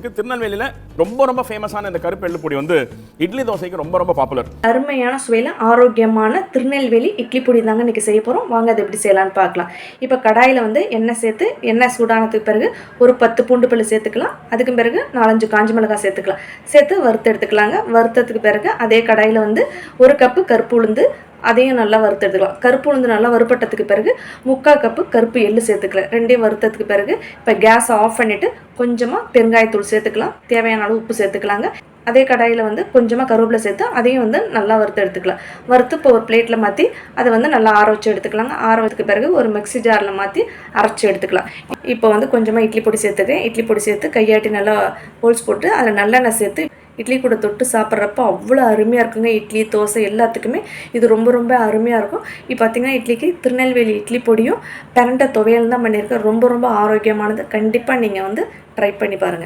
திருநெல்வேலியில ரொம்ப ஃபேமஸான இந்த கருப்பு எள்ளு பொடி வந்து இட்லி தோசைக்கு ரொம்ப பாப்புலர். அருமையான சுவையில் ஆரோக்கியமான திருநெல்வேலி இட்லி பொடி தாங்க இன்றைக்கி செய்ய போகிறோம். வாங்க அதை எப்படி செய்யலான்னு பார்க்கலாம். இப்போ கடாயில் வந்து எண்ணெய் சேர்த்து எண்ணெய் சூடானதுக்கு பிறகு ஒரு 10 பூண்டு பல்லு சேர்த்துக்கலாம். அதுக்கு பிறகு 4-5 காஞ்சி மிளகாய் சேர்த்துக்கலாம். சேர்த்து வறுத்து எடுத்துக்கலாங்க. வறுத்ததுக்கு பிறகு அதே கடாயில் வந்து 1 கப்பு கருப்பு உளுந்து அதையும் நல்லா வறுத்து எடுத்துக்கலாம். கருப்பு உளுந்து நல்லா வறுப்பட்டதுக்கு பிறகு 3/4 கப்பு கருப்பு எள்ளு சேர்த்துக்கலாம். ரெண்டையும் வறுத்ததுக்கு பிறகு இப்போ கேஸை ஆஃப் பண்ணிவிட்டு கொஞ்சமாக பெருங்காயத்தூள் சேர்த்துக்கலாம். தேவையான அளவு உப்பு சேர்த்துக்கலாங்க. அதே கடாயில் வந்து கொஞ்சமாக கருவேப்பிலை சேர்த்து அதையும் வந்து நல்லா வறுத்து எடுத்துக்கலாம். வறுத்து இப்போ ஒரு பிளேட்டில் மாற்றி அதை வந்து நல்லா ஆற வச்சு எடுத்துக்கலாங்க. ஆற வச்சதுக்கு பிறகு ஒரு மிக்ஸி ஜாரில் மாற்றி அரைச்சி எடுத்துக்கலாம். இப்போ வந்து கொஞ்சமாக இட்லி பொடி சேர்த்துக்கிறேன். இட்லி பொடி சேர்த்து கையாட்டி நல்லா ஹோல்ஸ் போட்டு அதில் நல்லெண்ணெய் சேர்த்து இட்லி கூட தொட்டு சாப்பிட்றப்போ அவ்வளோ அருமையாக இருக்குங்க. இட்லி தோசை எல்லாத்துக்குமே இது ரொம்ப அருமையாக இருக்கும். இப்போ பார்த்திங்கன்னா இட்லிக்கு திருநெல்வேலி இட்லி பொடியும் பிரண்டை துவையல் தான் பண்ணியிருக்கேன். ரொம்ப ஆரோக்கியமானது. கண்டிப்பாக நீங்கள் வந்து ட்ரை பண்ணி பாருங்கள்.